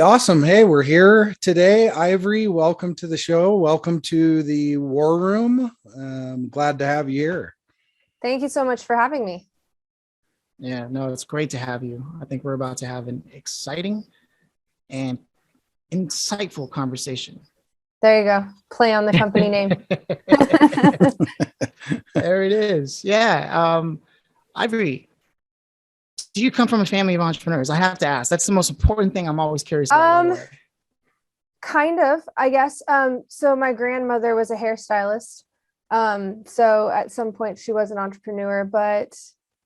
awesome. Hey, we're here today. Ivory, welcome to the show. Welcome to the War Room. Glad to have you here. Thank you so much for having me. Yeah, no, it's great to have you. I think we're about to have an exciting and insightful conversation. There you go. Play on the company name. There it is. Yeah. Ivory, do you come from a family of entrepreneurs? I have to ask. That's the most important thing I'm always curious about. Kind of, I guess. So my grandmother was a hairstylist. So at some point she was an entrepreneur, but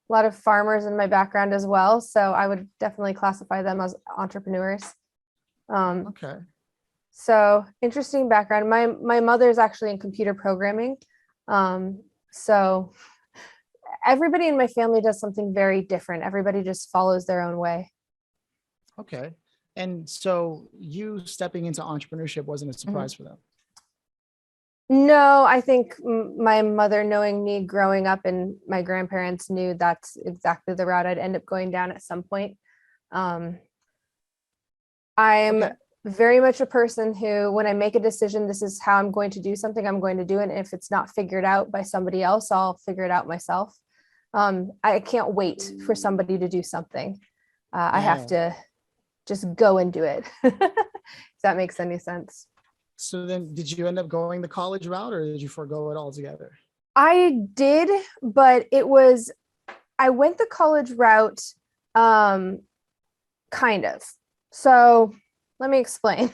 a lot of farmers in my background as well. So I would definitely classify them as entrepreneurs. Okay. So interesting background. My mother is actually in computer programming. So everybody in my family does something very different. Everybody just follows their own way. Okay. And so you stepping into entrepreneurship wasn't a surprise for them? No, I think my mother, knowing me growing up, and my grandparents knew that's exactly the route I'd end up going down at some point. I'm very much a person who, when I make a decision, this is how I'm going to do something, I'm going to do it. And if it's not figured out by somebody else, I'll figure it out myself. I can't wait for somebody to do something. I have to just go and do it. If that makes any sense. So then did you end up going the college route, or did you forego it altogether? I did, but I went the college route, kind of. So let me explain.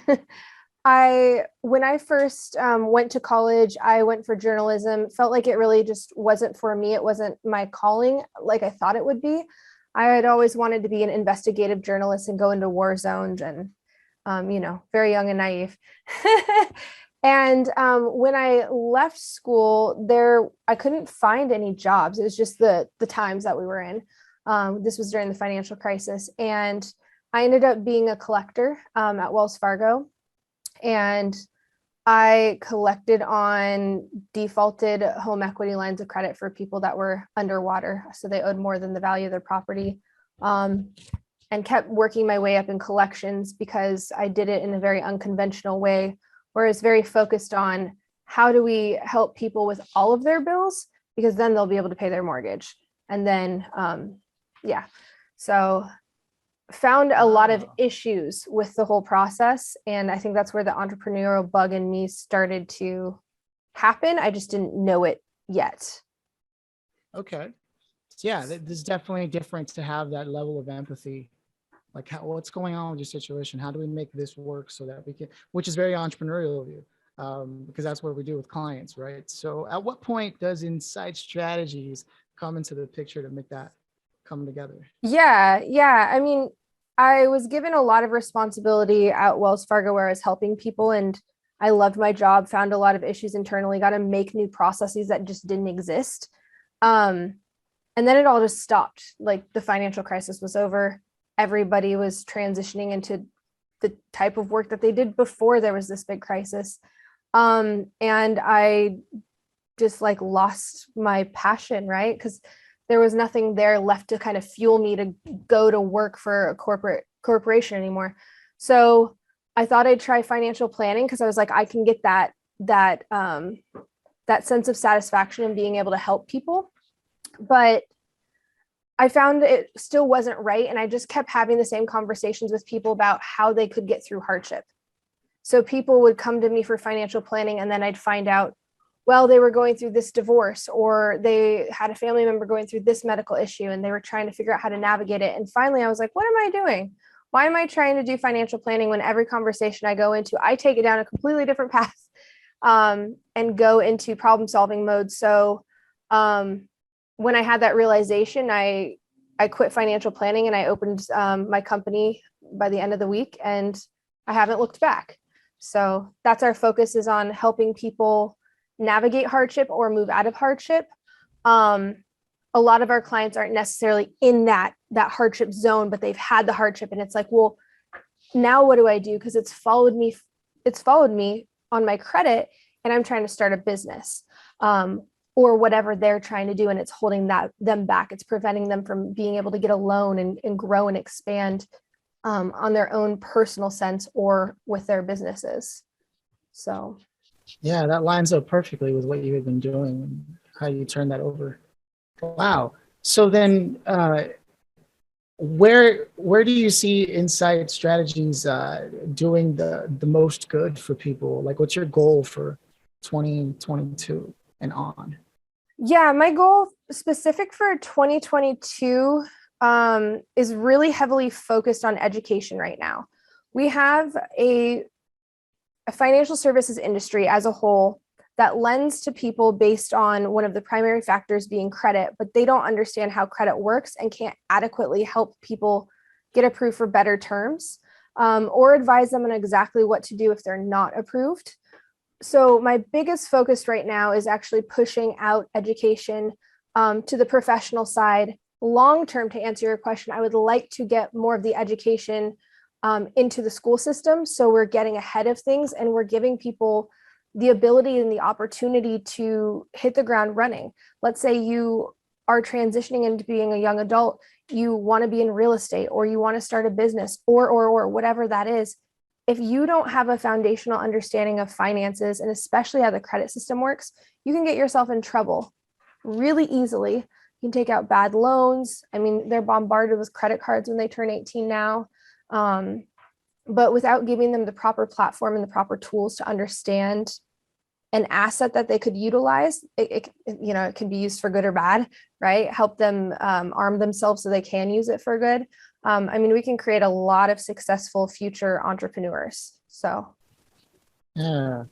When I first went to college, I went for journalism. Felt like it really just wasn't for me. It wasn't my calling like I thought it would be. I had always wanted to be an investigative journalist and go into war zones and, very young and naive. And when I left school, I couldn't find any jobs. It was just the times that we were in. This was during the financial crisis. And I ended up being a collector at Wells Fargo. And I collected on defaulted home equity lines of credit for people that were underwater. So they owed more than the value of their property, and kept working my way up in collections because I did it in a very unconventional way, where it's very focused on how do we help people with all of their bills, because then they'll be able to pay their mortgage. And then, so found a lot of issues with the whole process. And I think that's where the entrepreneurial bug in me started to happen. I just didn't know it yet. Okay. So yeah, there's definitely a difference to have that level of empathy. Like what's going on with your situation? How do we make this work so that we can, which is very entrepreneurial of you, because that's what we do with clients, right? So at what point does Incite Strategies come into the picture to make that come together? Yeah. I mean, I was given a lot of responsibility at Wells Fargo where I was helping people, and I loved my job, found a lot of issues internally, got to make new processes that just didn't exist. And then it all just stopped. Like the financial crisis was over. Everybody was transitioning into the type of work that they did before there was this big crisis. And I just lost my passion, right? Because there was nothing there left to kind of fuel me to go to work for a corporation anymore. So I thought I'd try financial planning because I was like, I can get that sense of satisfaction in being able to help people. But I found it still wasn't right. And I just kept having the same conversations with people about how they could get through hardship. So people would come to me for financial planning, and then I'd find out, well, they were going through this divorce, or they had a family member going through this medical issue, and they were trying to figure out how to navigate it. And finally, I was like, what am I doing? Why am I trying to do financial planning when every conversation I go into, I take it down a completely different path, and go into problem solving mode. So when I had that realization, I quit financial planning and I opened my company by the end of the week, and I haven't looked back. So that's our focus, is on helping people navigate hardship or move out of hardship. A lot of our clients aren't necessarily in that hardship zone, but they've had the hardship, and it's like, well, now what do I do? Because it's followed me on my credit, and I'm trying to start a business, or whatever they're trying to do, and it's holding them back. It's preventing them from being able to get a loan and grow and expand on their own personal sense or with their businesses. So Yeah, that lines up perfectly with what you had been doing and how you turned that over. Wow. So then where do you see Incite Strategies doing the most good for people? Like, what's your goal for 2022 and on? yeah, my goal specific for 2022 is really heavily focused on education right now. We have a financial services industry as a whole that lends to people based on one of the primary factors being credit, but they don't understand how credit works and can't adequately help people get approved for better terms, or advise them on exactly what to do if they're not approved. So my biggest focus right now is actually pushing out education to the professional side. Long term, to answer your question, I would like to get more of the education into the school system. So we're getting ahead of things and we're giving people the ability and the opportunity to hit the ground running. Let's say you are transitioning into being a young adult, you want to be in real estate, or you want to start a business, or whatever that is. If you don't have a foundational understanding of finances and especially how the credit system works, you can get yourself in trouble really easily. You can take out bad loans. I mean, they're bombarded with credit cards when they turn 18 now. But without giving them the proper platform and the proper tools to understand an asset that they could utilize, it can be used for good or bad, right? Help them arm themselves so they can use it for good. I mean, we can create a lot of successful future entrepreneurs. So, Yeah,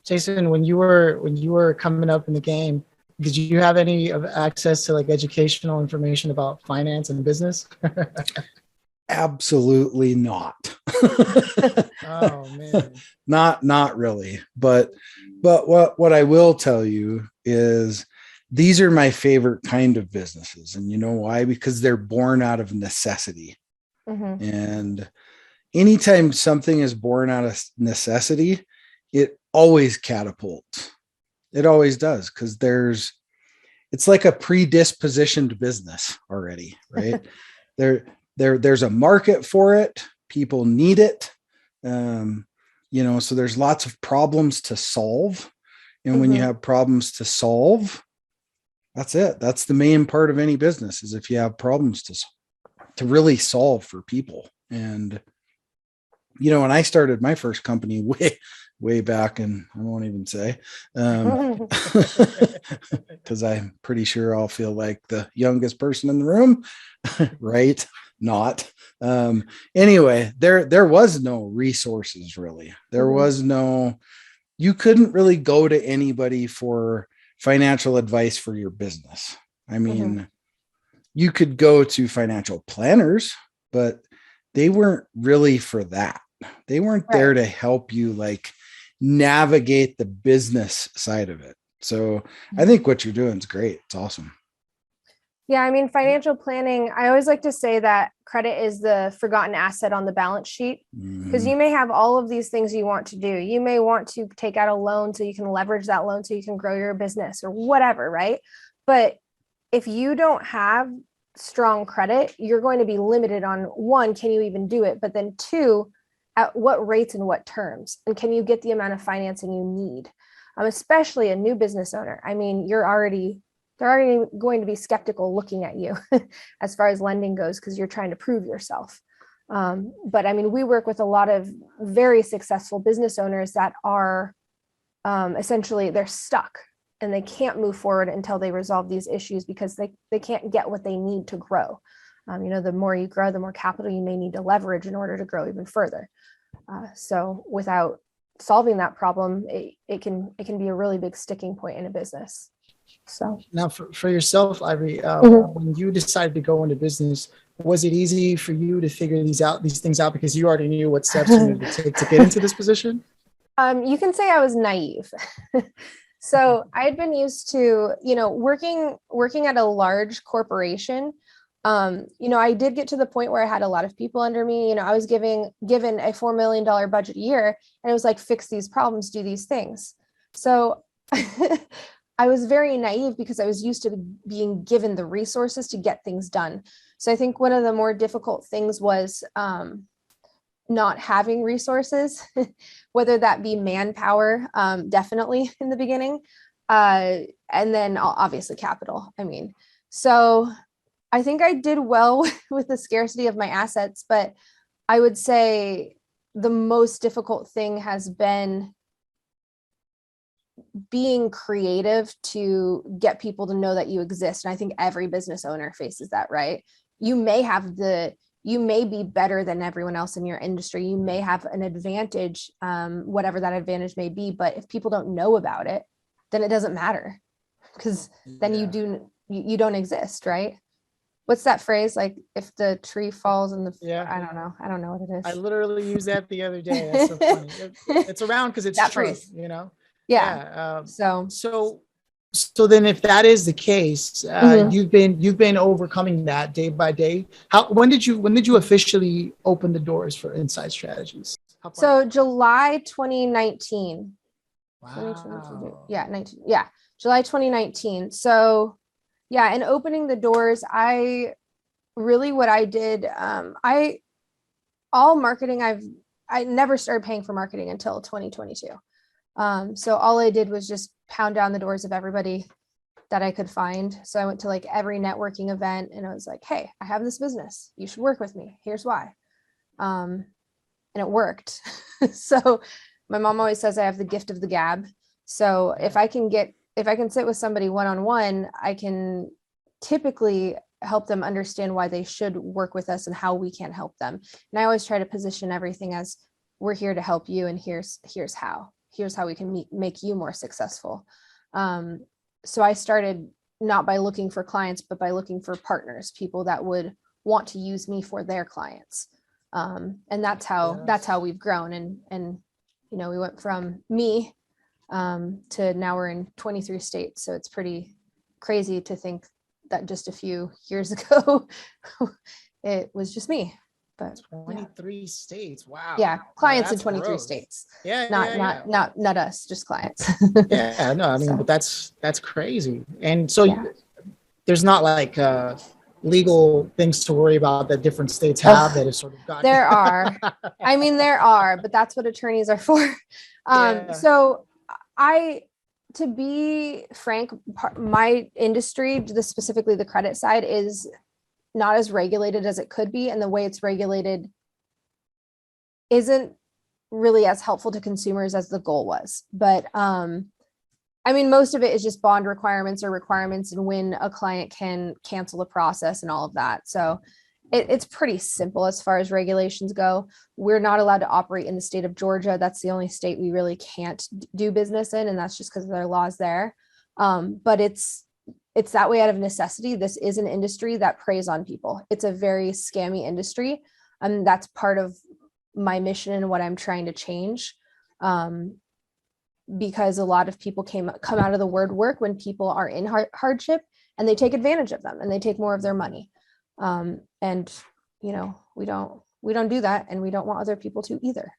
Jason, when you were coming up in the game, did you have any access to like educational information about finance and business? Absolutely not. Oh man. Not really. But what I will tell you is these are my favorite kind of businesses. And you know why? Because they're born out of necessity. mm-hmm. And anytime something is born out of necessity, it always catapults. It always does, because it's like a predispositioned business already, right? There's a market for it. People need it. So there's lots of problems to solve. And when you have problems to solve, that's it. That's the main part of any business, is if you have problems to really solve for people. And, when I started my first company way back, and I won't even say, because I'm pretty sure I'll feel like the youngest person in the room, right? Not. Anyway, there was no resources really. There was no, you couldn't really go to anybody for financial advice for your business. I mean, you could go to financial planners, but they weren't really for that. They weren't there to help you like navigate the business side of it. So I think what you're doing is great. It's awesome. Yeah, I mean, financial planning, I always like to say that credit is the forgotten asset on the balance sheet, because you may have all of these things you want to do. You may want to take out a loan so you can leverage that loan so you can grow your business or whatever, right? But if you don't have strong credit, you're going to be limited on, one, can you even do it? But then two, at what rates and what terms? And can you get the amount of financing you need? Especially a new business owner. I mean, they're already going to be skeptical looking at you as far as lending goes, because you're trying to prove yourself. But I mean, we work with a lot of very successful business owners that are essentially, they're stuck and they can't move forward until they resolve these issues, because they can't get what they need to grow. The more you grow, the more capital you may need to leverage in order to grow even further. So without solving that problem, it can be a really big sticking point in a business. So now for yourself, Ivory, when you decided to go into business, was it easy for you to figure these things out because you already knew what steps you needed to take to get into this position? You can say I was naive. So I had been used to, working at a large corporation. I did get to the point where I had a lot of people under me. I was given a $4 million budget a year, and it was like, fix these problems, do these things. So I was very naive because I was used to being given the resources to get things done. So I think one of the more difficult things was not having resources, whether that be manpower, definitely in the beginning, and then obviously capital. I mean, so I think I did well with the scarcity of my assets, but I would say the most difficult thing has been being creative to get people to know that you exist. And I think every business owner faces that, right? You may be better than everyone else in your industry. You may have an advantage, whatever that advantage may be. But if people don't know about it, then it doesn't matter, because then you don't exist, right? What's that phrase? Like, if the tree falls in the, I don't know what it is. I literally used that the other day. That's so funny. It's around because it's that true, phrase. you know? Yeah. So then if that is the case, you've been overcoming that day by day. When did you officially open the doors for Incite Strategies? So July 2019. Wow. Yeah, 19. Yeah, July 2019. So yeah, and opening the doors, what I did, all marketing, I never started paying for marketing until 2022. So all I did was just pound down the doors of everybody that I could find. So I went to like every networking event and I was like, hey, I have this business. You should work with me. Here's why. And it worked. So my mom always says I have the gift of the gab. So if I can sit with somebody one-on-one, I can typically help them understand why they should work with us and how we can help them. And I always try to position everything as, we're here to help you, and here's how we can make you more successful. So I started not by looking for clients, but by looking for partners, people that would want to use me for their clients. And that's how we've grown. And we went from me to now we're in 23 states. So it's pretty crazy to think that just a few years ago, it was just me. But 23 states. Wow. Yeah, clients in That's 23 growth. states. Yeah. Not us, just clients. Yeah, no, I mean, So. but that's crazy. And so there's not like legal things to worry about that different states have that have sort of got. There are. I mean, there are, but that's what attorneys are for. So to be frank, my industry, specifically the credit side, is not as regulated as it could be. And the way it's regulated isn't really as helpful to consumers as the goal was. But I mean, most of it is just bond requirements and when a client can cancel the process and all of that. So it's pretty simple as far as regulations go. We're not allowed to operate in the state of Georgia. That's the only state we really can't do business in. And that's just because of their laws there. But it's that way out of necessity. This is an industry that preys on people. It's a very scammy industry. And that's part of my mission and what I'm trying to change. Because a lot of people come out of the word work when people are in hardship, and they take advantage of them and they take more of their money. And we don't do that, and we don't want other people to either.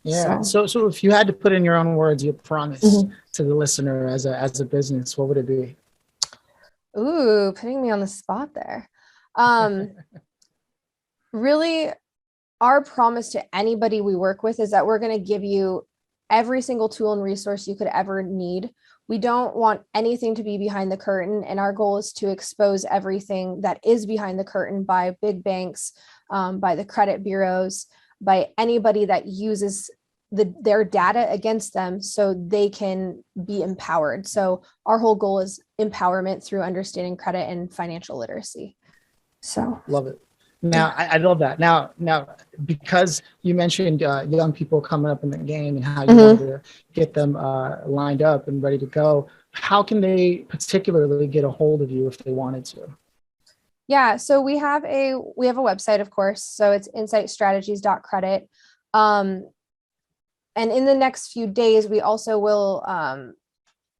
Yeah. So if you had to put in your own words, your promise to the listener as a business, what would it be? Ooh, putting me on the spot there. Really, our promise to anybody we work with is that we're going to give you every single tool and resource you could ever need. We don't want anything to be behind the curtain. And our goal is to expose everything that is behind the curtain by big banks, by the credit bureaus, by anybody that uses their data against them so they can be empowered. So our whole goal is empowerment through understanding credit and financial literacy. So love it. Now, I love that. Now, because you mentioned young people coming up in the game and how you want to get them lined up and ready to go, how can they particularly get a hold of you if they wanted to? Yeah, so we have a website, of course. So it's incitestrategies.credit. And in the next few days, we also will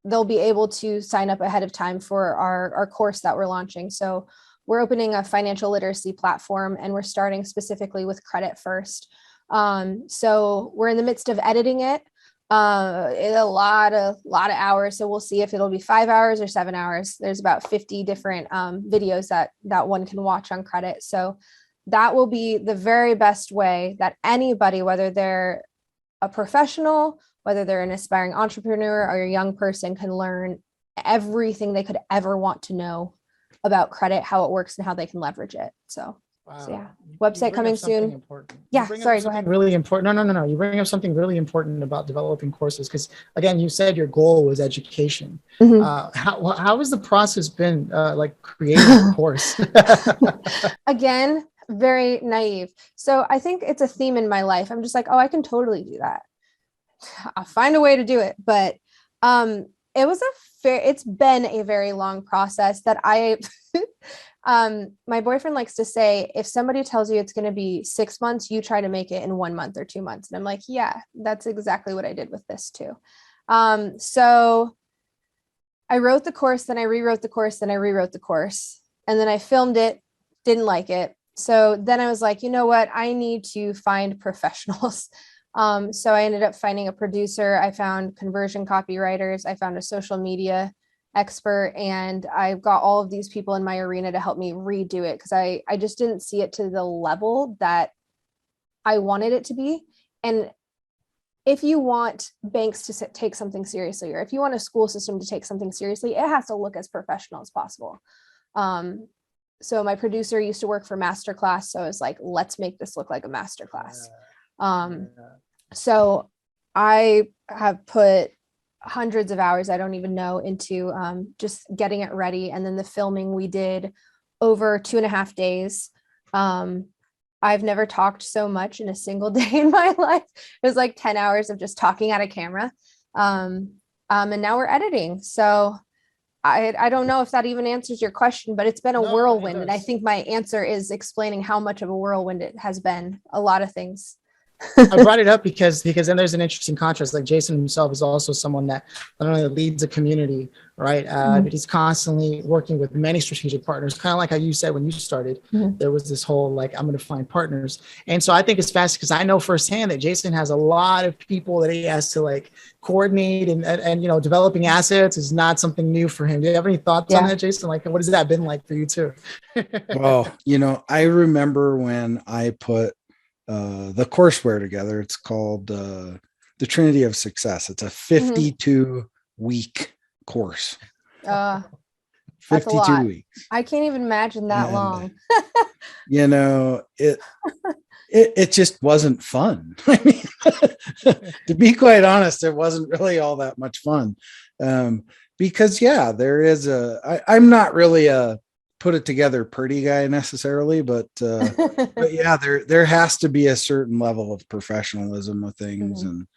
they'll be able to sign up ahead of time for our course that we're launching. So we're opening a financial literacy platform, and we're starting specifically with credit first. So we're in the midst of editing it. It's a lot of hours. So we'll see if it'll be 5 hours or 7 hours. There's about 50 different videos that one can watch on credit. So that will be the very best way that anybody, whether they're a professional, whether they're an aspiring entrepreneur or a young person, can learn everything they could ever want to know about credit, how it works, and how they can leverage it. So yeah, website coming soon. Important. Yeah, sorry, go ahead. Really important. No. You bring up something really important about developing courses, because again, you said your goal was education. How has the process been like creating a course? Again, very naive. So I think it's a theme in my life. I'm just like, oh, I can totally do that. I'll find a way to do it. But it's been a very long process that my boyfriend likes to say, if somebody tells you it's going to be 6 months, you try to make it in 1 month or 2 months. And I'm like, yeah, that's exactly what I did with this too. So I wrote the course, then I rewrote the course, then I rewrote the course, and then I filmed it, didn't like it. So then I was like, you know what? I need to find professionals. So I ended up finding a producer. I found conversion copywriters. I found a social media expert, and I've got all of these people in my arena to help me redo it, because I just didn't see it to the level that I wanted it to be. And if you want banks to take something seriously, or if you want a school system to take something seriously, it has to look as professional as possible. So my producer used to work for Masterclass. So I was like, let's make this look like a Masterclass. So I have put hundreds of hours, I don't even know, into just getting it ready. And then the filming we did over 2.5 days. I've never talked so much in a single day in my life. It was like 10 hours of just talking at a camera. And now we're editing. So I don't know if that even answers your question, but it's been a whirlwind. And I think my answer is explaining how much of a whirlwind it has been. A lot of things. I brought it up because then there's an interesting contrast. Like Jason himself is also someone that not only leads a community, right? But he's constantly working with many strategic partners, kind of like how you said when you started, there was this whole, like, I'm going to find partners. And so I think it's fast because I know firsthand that Jason has a lot of people that he has to like coordinate, and you know, developing assets is not something new for him. Do you have any thoughts on that, Jason? Like, what has that been like for you too? Well, you know, I remember when I put the courseware together. It's called the Trinity of Success. It's a 52-week course. 52 weeks. I can't even imagine that long. You know, it just wasn't fun. I mean, to be quite honest, it wasn't really all that much fun. Because there is I'm not really a put it together pretty guy necessarily, but yeah, there has to be a certain level of professionalism with things and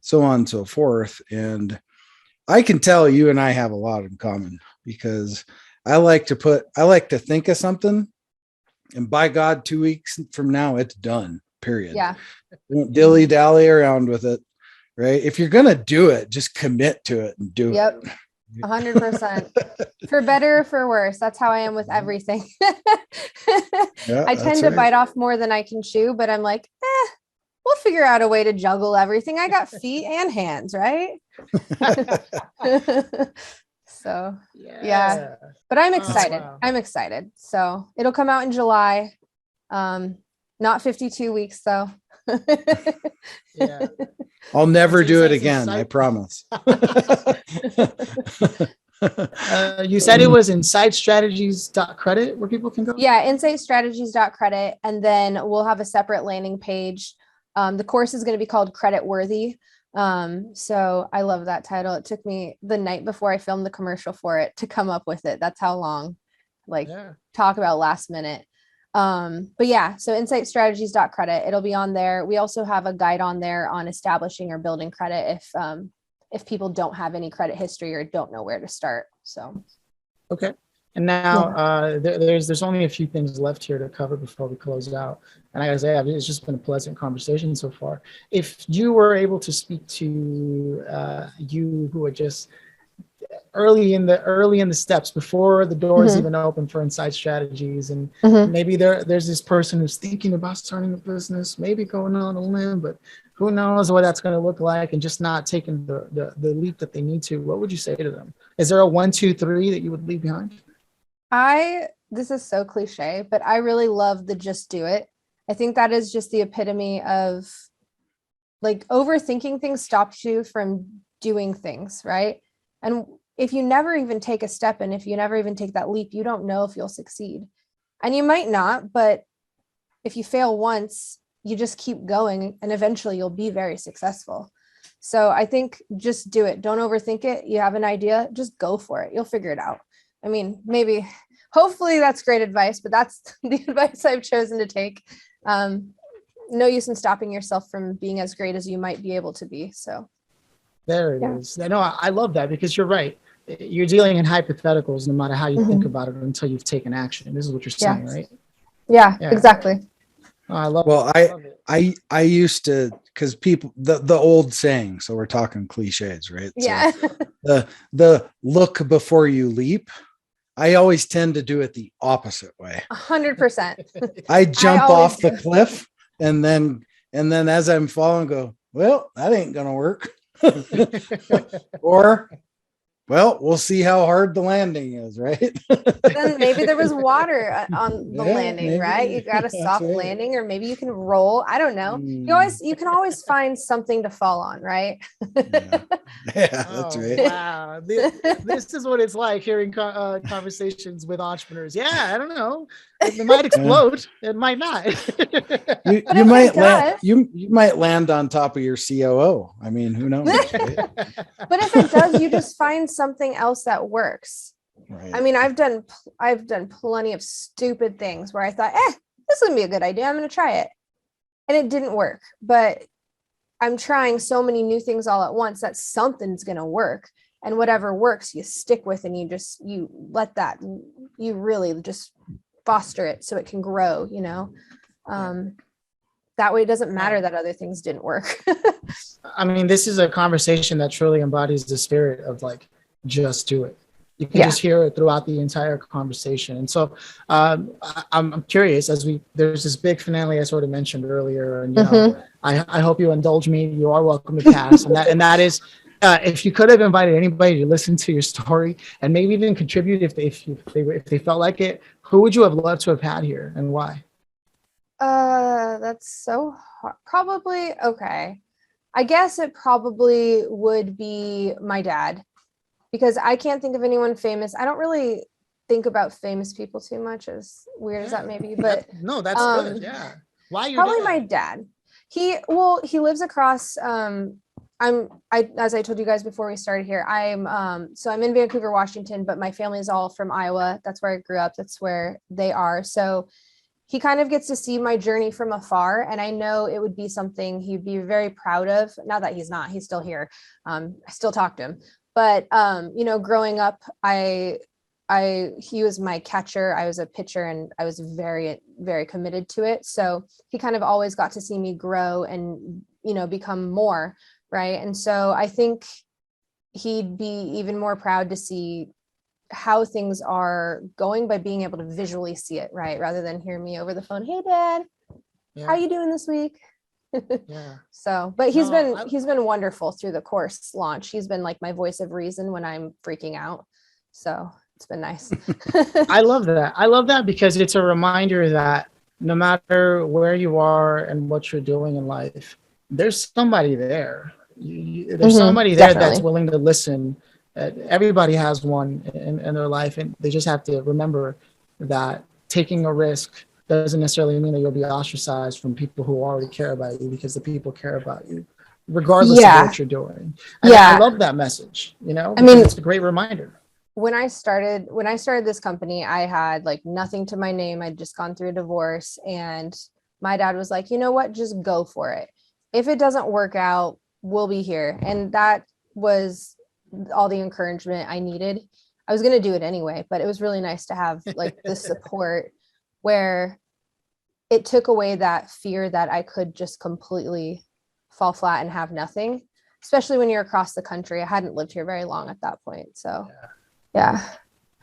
so on and so forth. And I can tell you and I have a lot in common, because I like to think of something, and by God, 2 weeks from now, it's done, period. Yeah. Don't dilly dally around with it. Right. If you're going to do it, just commit to it and do it. 100%. For better or for worse. That's how I am with everything. I tend to bite off more than I can chew, but I'm like, we'll figure out a way to juggle everything. I got feet and hands, right? So yeah, but I'm excited. Wow. I'm excited. So it'll come out in July. Not 52 weeks though. I'll never do it again. I promise. You said it was incitestrategies.credit where people can go? Yeah, incitestrategies.credit. And then we'll have a separate landing page. The course is going to be called Credit Worthy. So I love that title. It took me the night before I filmed the commercial for it to come up with it. That's how long, talk about last minute. But yeah, so incitestrategies.credit, it'll be on there. We also have a guide on there on establishing or building credit if people don't have any credit history or don't know where to start. So okay. And now there's only a few things left here to cover before we close out. And I gotta say, it's just been a pleasant conversation so far. If you were able to speak to you who are just early in the steps before the doors even open for Incite Strategies, and maybe there's this person who's thinking about starting a business, maybe going on a limb, but who knows what that's going to look like, and just not taking the leap that they need to, what would you say to them? Is there a 1, 2, 3 that you would leave behind? I this is so cliche, but I really love the just do it. I think that is just the epitome of like overthinking things stops you from doing things, right? And if you never even take a step and if you never even take that leap, you don't know if you'll succeed. And you might not, but if you fail once, you just keep going and eventually you'll be very successful. So I think just do it. Don't overthink it. You have an idea, just go for it. You'll figure it out. I mean, maybe, hopefully that's great advice, but that's the advice I've chosen to take. No use in stopping yourself from being as great as you might be able to be. So there it is. No, I love that because you're right. You're dealing in hypotheticals no matter how you think about it until you've taken action. This is what you're saying, right? Yeah, exactly. Oh, I love Well, it. I used to, because people, the old saying, so we're talking cliches, right? Yeah. So the look before you leap, I always tend to do it the opposite way. 100%. I jump always off the cliff and then as I'm falling, go, well, that ain't gonna work. Or, well, we'll see how hard the landing is, right? Then maybe there was water on the landing, maybe. right? You got a That's soft right. landing, or maybe you can roll. I don't know. You can always find something to fall on, right? Yeah, that's right. Wow. This is what it's like hearing conversations with entrepreneurs. Yeah, I don't know. It might explode. It might not. You might land. You might land on top of your COO. I mean, who knows? Right? But if it does, you just find something else that works. Right. I mean, I've done plenty of stupid things where I thought, this would be a good idea. I'm going to try it. And it didn't work. But I'm trying so many new things all at once that something's going to work. And whatever works, you stick with, and you let that, you really just foster it so it can grow, that way it doesn't matter that other things didn't work. I mean, this is a conversation that truly embodies the spirit of like, just do it. You can just hear it throughout the entire conversation. And so I'm curious, there's this big finale I sort of mentioned earlier, and I hope you indulge me. You are welcome to pass. and that is, if you could have invited anybody to listen to your story and maybe even contribute if they felt like it, who would you have loved to have had here and why? That's so hard. Probably, okay. I guess it probably would be my dad, because I can't think of anyone famous. I don't really think about famous people too much, as weird as that may be, but that's good. Yeah. Why your probably dad? my dad. He lives across, as I told you guys before we started here, I'm in Vancouver, Washington, but my family is all from Iowa. That's where I grew up. That's where they are. So he kind of gets to see my journey from afar. And I know it would be something he'd be very proud of. Now that he's not, he's still here. I still talk to him, but, growing up, he was my catcher. I was a pitcher, and I was very, very committed to it. So he kind of always got to see me grow and, become more. Right. And so I think he'd be even more proud to see how things are going by being able to visually see it, right? Rather than hear me over the phone. Hey, Dad, how you doing this week? Yeah. So, but he's been wonderful through the course launch. He's been like my voice of reason when I'm freaking out. So it's been nice. I love that. I love that because it's a reminder that no matter where you are and what you're doing in life, there's somebody there. There's somebody there that's willing to listen. Everybody has one in their life, and they just have to remember that taking a risk doesn't necessarily mean that you'll be ostracized from people who already care about you, because the people care about you regardless of what you're doing. And I love that message, I mean, it's a great reminder. When I started this company, I had like nothing to my name. I'd just gone through a divorce, and my dad was like, you know what, just go for it. If it doesn't work out, we'll be here. And that was all the encouragement I needed. I was going to do it anyway, but it was really nice to have like the support where it took away that fear that I could just completely fall flat and have nothing, especially when you're across the country. I hadn't lived here very long at that point. So yeah.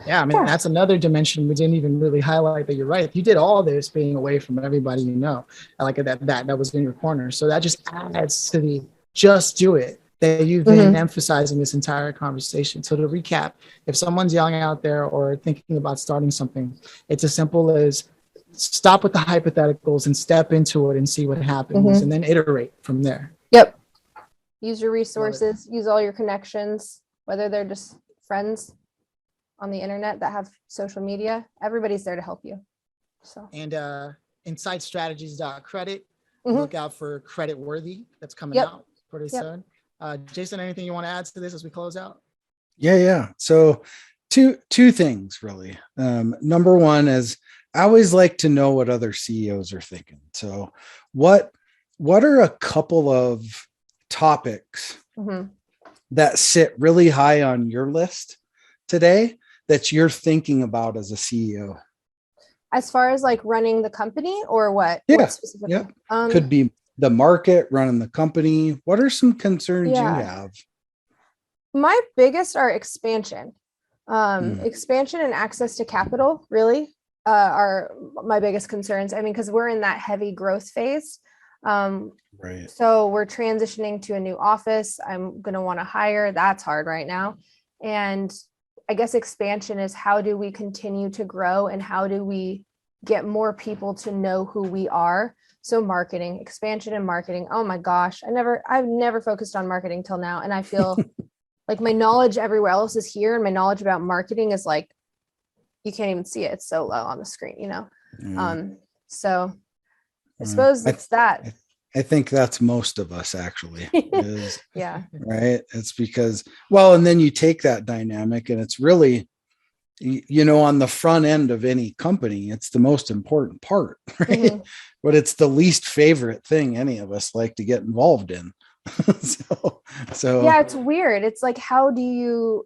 I mean, that's another dimension we didn't even really highlight, but you're right. You did all this being away from everybody, like that was in your corner. So that just adds to the just do it. that you've been emphasizing this entire conversation. So to recap, if someone's yelling out there or thinking about starting something, it's as simple as stop with the hypotheticals and step into it and see what happens, and then iterate from there. Yep. Use your resources, use all your connections, whether they're just friends on the internet that have social media, everybody's there to help you. So, and incitestrategies.credit. Look out for Credit Worthy that's coming out pretty soon. Jason, anything you want to add to this as we close out? Yeah. So two things really. Number one is I always like to know what other CEOs are thinking. So what are a couple of topics that sit really high on your list today that you're thinking about as a CEO? As far as like running the company or what? Yeah. What specifically? Yeah. Could be the market, running the company. What are some concerns you have? My biggest are expansion. Expansion and access to capital really are my biggest concerns. I mean, because we're in that heavy growth phase. Right. So we're transitioning to a new office. I'm going to want to hire. That's hard right now. And I guess expansion is how do we continue to grow and how do we get more people to know who we are? So marketing, expansion and marketing. Oh my gosh. I've never focused on marketing till now. And I feel like my knowledge everywhere else is here. And my knowledge about marketing is like, you can't even see it. It's so low on the screen, you know? So I suppose it's that. I think that's most of us actually. Yeah. Right. It's because, well, and then you take that dynamic and it's really, you know, on the front end of any company, it's the most important part, right? But it's the least favorite thing any of us like to get involved in. so yeah, it's weird. It's like, how do you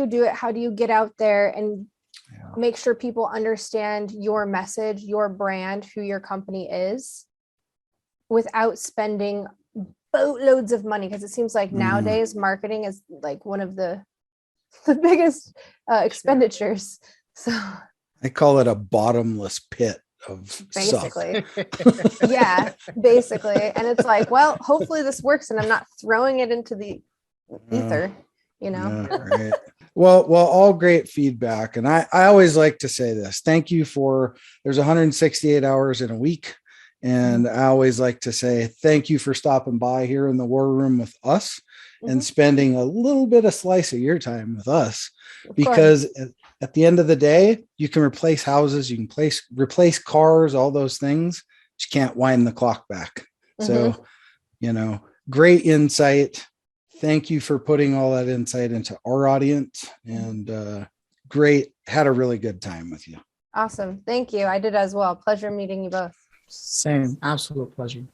do it? How do you get out there and make sure people understand your message, your brand, who your company is, without spending boatloads of money? Because it seems like nowadays marketing is like one of the biggest expenditures. So I call it a bottomless pit of basically stuff. Yeah, basically. And it's like, well, hopefully this works and I'm not throwing it into the ether, you know? Right. Well, all great feedback. And I always like to say this, thank you there's 168 hours in a week. And I always like to say, thank you for stopping by here in the war room with us and spending a little bit of slice of your time with us, because at the end of the day, you can replace houses, you can replace cars, all those things. But you can't wind the clock back. So, you know, great insight. Thank you for putting all that insight into our audience, and had a really good time with you. Awesome. Thank you. I did as well. Pleasure meeting you both. Same. Absolute pleasure.